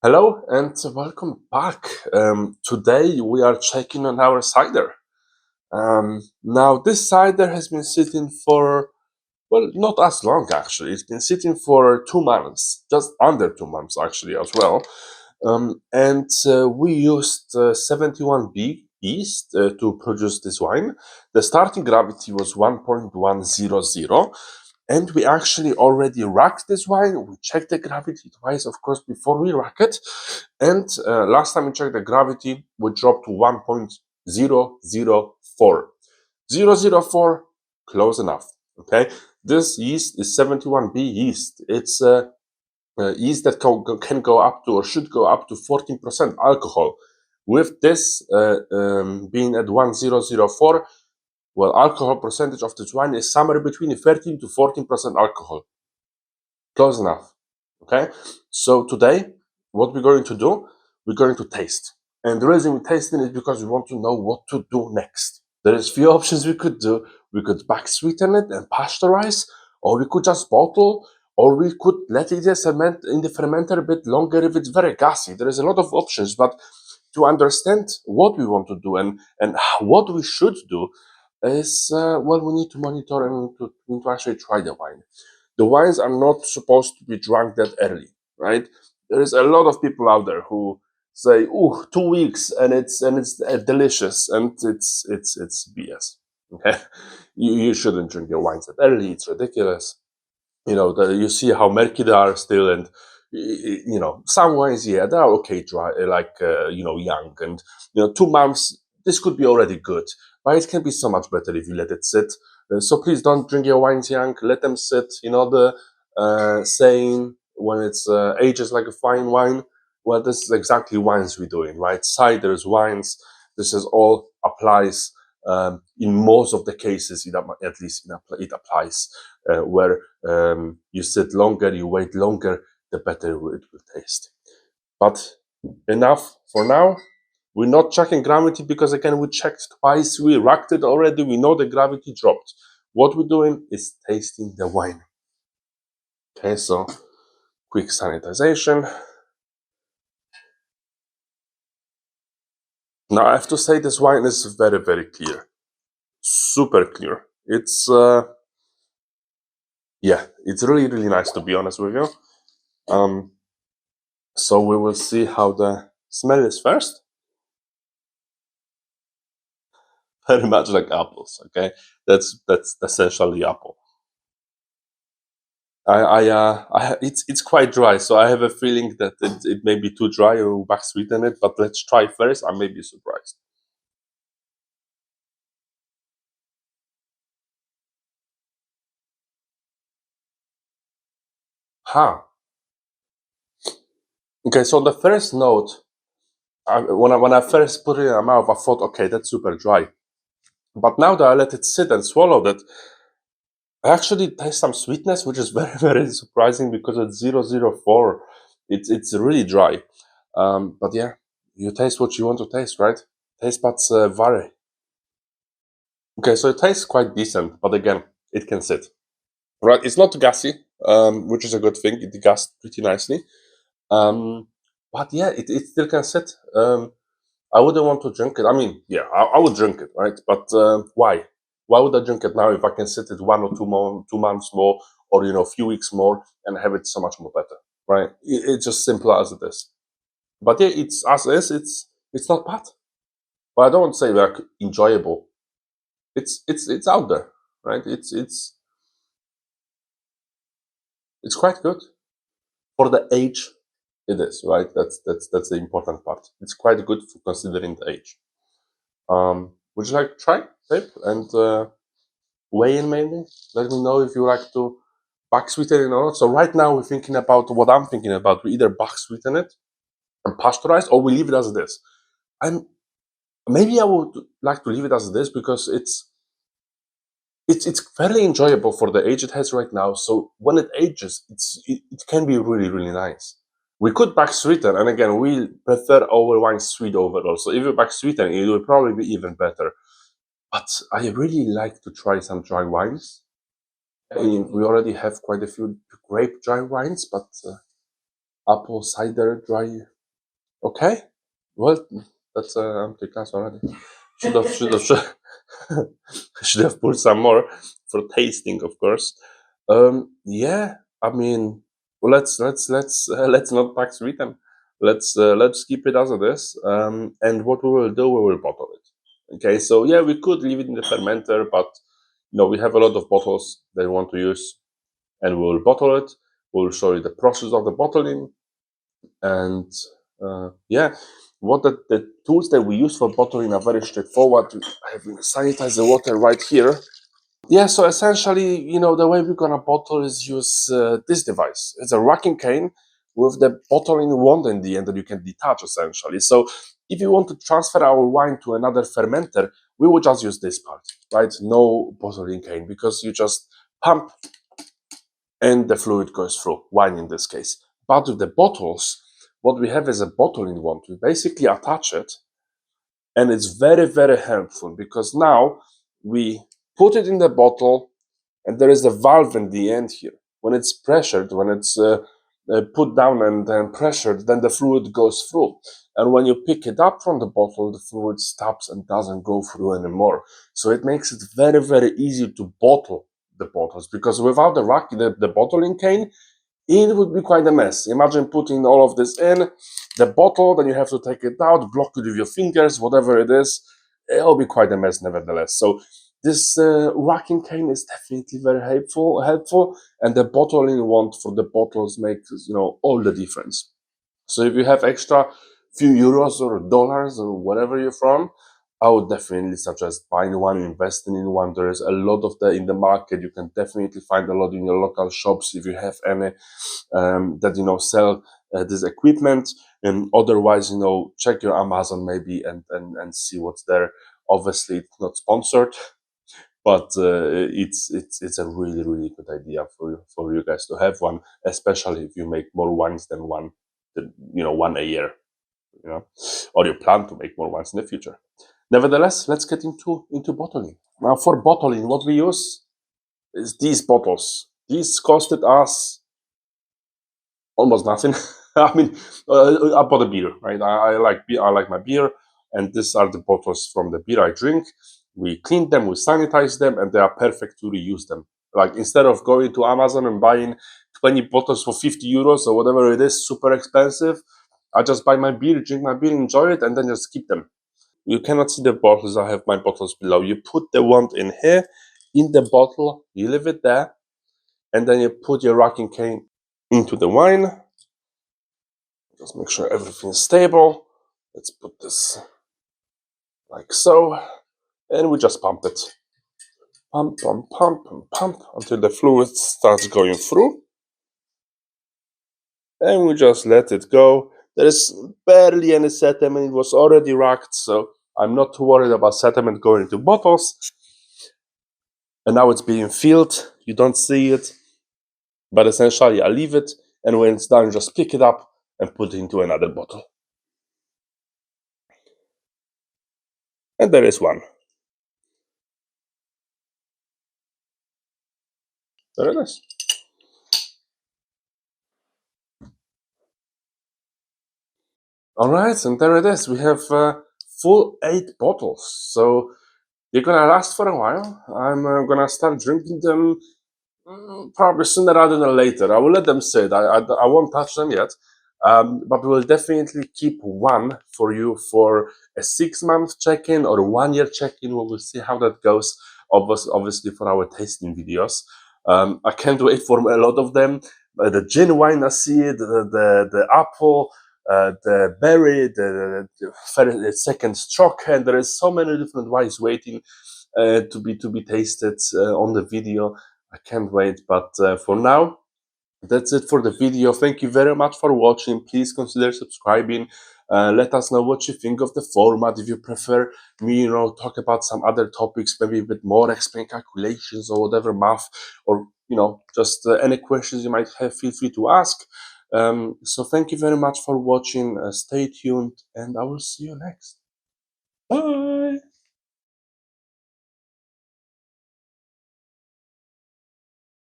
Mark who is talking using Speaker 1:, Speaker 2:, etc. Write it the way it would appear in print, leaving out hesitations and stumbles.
Speaker 1: Hello and welcome back. Today we are checking on our cider. Now, this cider has been sitting for, well, not as long actually. It's been sitting for 2 months, just under 2 months actually as well. And we used 71B yeast to produce this wine. The starting gravity was 1.100, and we actually already racked this wine. We checked the gravity twice, of course, before we rack it. And last time we checked the gravity, we dropped to 1.004. 004, close enough. Okay, this yeast is 71B yeast. It's yeast that can go up to, or should go up to, 14% alcohol. With this being at 1004, well, alcohol percentage of this wine is somewhere between 13 to 14% alcohol. Close enough. Okay, so today what we're going to do, we're going to taste. And the reason we're tasting is because we want to know what to do next. There is few options we could do. We could back sweeten it and pasteurize, or we could just bottle, or we could let it ferment in the fermenter a bit longer if it's very gassy. There is a lot of options, but to understand what we want to do and what we should do is, well, we need to monitor and we need to actually try the wine. The wines are not supposed to be drunk that early, right? There is a lot of people out there who say, "Oh, 2 weeks and it's delicious," and it's BS. Okay, you shouldn't drink your wines that early. It's ridiculous. You see how murky they are still, and some wines, yeah, they are okay dry, like young, and 2 months. This could be already good, but it can be so much better if you let it sit. So please don't drink your wines young. Let them sit. The saying, when it's ages like a fine wine. Well, this is exactly wines we're doing, right? Ciders, wines. This is all applies. In most of the cases, at least it applies. Where you sit longer, you wait longer, the better it will taste. But enough for now. We're not checking gravity because, again, we checked twice. We racked it already. We know the gravity dropped. What we're doing is tasting the wine. Okay, so quick sanitization. Now I have to say this wine is very, very clear. Super clear. It's it's really, really nice, to be honest with you. So we will see how the smell is first. Very much like apples. Okay, that's essentially apple. It's quite dry, so I have a feeling that it may be too dry or back sweeten it. But let's try first. I may be surprised. Huh. Okay, so the first note, when I first put it in my mouth, I thought, okay, that's super dry. But now that I let it sit and swallow that, I actually taste some sweetness, which is very, very surprising because it's 004. It's really dry. But yeah, you taste what you want to taste, right? Taste buds vary. Okay, so it tastes quite decent, but again, it can sit. Right, it's not gassy, which is a good thing. It gassed pretty nicely. Um, but yeah, it still can sit. I wouldn't want to drink it. I mean, yeah, I would drink it, right? But why? Why would I drink it now if I can sit it 1 or 2 months more, or a few weeks more, and have it so much more better, right? It's just simple as it is. But yeah, it's as is. It's not bad, but I don't want to say like enjoyable. It's out there, right? It's quite good for the age. It is, right. That's the important part. It's quite good for considering the age. Would you like to try, babe, and weigh in maybe? Let me know if you like to back sweeten it or not. So right now we're thinking about what I'm thinking about. We either back sweeten it and pasteurize, or we leave it as it is. And maybe I would like to leave it as it is because it's fairly enjoyable for the age it has right now. So when it ages, it can be really, really nice. We could back sweeten, and again, we prefer our wine sweet overall. So if you back sweeten, it will probably be even better. But I really like to try some dry wines. I mean, we already have quite a few grape dry wines, but apple cider dry. Okay, well, that's empty glass already. Should have should have put some more for tasting, of course. Yeah, I mean, well, let's not pack sweeten. Let's keep it as it is. And what we will do, we will bottle it. Okay, so yeah, we could leave it in the fermenter, but we have a lot of bottles that we want to use, and we will bottle it. We will show you the process of the bottling, and yeah, what the tools that we use for bottling are very straightforward. I have sanitized the water right here. Yeah, so essentially, the way we're gonna bottle is use this device. It's a racking cane with the bottling wand in the end that you can detach essentially. So if you want to transfer our wine to another fermenter, we will just use this part, right? No bottling cane, because you just pump and the fluid goes through, wine in this case. But with the bottles, what we have is a bottling wand. We basically attach it, and it's very, very helpful because now we put it in the bottle, and there is a valve in the end here. When it's pressured, when it's put down and then pressured, then the fluid goes through. And when you pick it up from the bottle, the fluid stops and doesn't go through anymore. So it makes it very, very easy to bottle the bottles, because without the bottling cane, it would be quite a mess. Imagine putting all of this in the bottle, then you have to take it out, block it with your fingers, whatever it is. It'll be quite a mess nevertheless. So this racking cane is definitely very helpful, and the bottling wand for the bottles makes all the difference. So if you have extra few euros or dollars or whatever you're from, I would definitely suggest buying one, investing in one. There is a lot of that in the market. You can definitely find a lot in your local shops if you have any that sell this equipment. And otherwise, check your Amazon maybe and see what's there. Obviously, it's not sponsored, but it's a really, really good idea for you guys to have one, especially if you make more wines than one a year, or you plan to make more wines in the future. Nevertheless, let's get into bottling. Now, for bottling, what we use is these bottles. These costed us almost nothing. I mean, I bought a beer, right? I like beer. I like my beer, and these are the bottles from the beer I drink. We clean them, we sanitize them, and they are perfect to reuse them. Like, instead of going to Amazon and buying 20 bottles for 50 euros or whatever it is, super expensive, I just buy my beer, drink my beer, enjoy it, and then just keep them. You cannot see the bottles. I have my bottles below. You put the wand in here, in the bottle, you leave it there, and then you put your racking cane into the wine. Just make sure everything is stable. Let's put this like so, and we just pump it. Pump, pump, pump, and pump until the fluid starts going through. And we just let it go. There is barely any sediment. It was already racked, so I'm not too worried about sediment going into bottles. And now it's being filled. You don't see it, but essentially I leave it, and when it's done, just pick it up and put it into another bottle. And there is one. There it is. All right, and there it is. We have full 8 bottles, so they're gonna last for a while. I'm gonna start drinking them probably sooner rather than later. I will let them sit. I won't touch them yet, but we'll definitely keep one for you for a 6-month check-in or a 1-year check-in. We will see how that goes. Obviously for our tasting videos. I can't wait for a lot of them. The gin wine, I see it. The apple. The berry, the second stroke, and there is so many different wines waiting to be tasted on the video. I can't wait, but for now, that's it for the video. Thank you very much for watching. Please consider subscribing. Let us know what you think of the format. If you prefer me, talk about some other topics, maybe a bit more, explain calculations or whatever, math, or just any questions you might have, feel free to ask. So thank you very much for watching. Stay tuned, and I will see you next. Bye.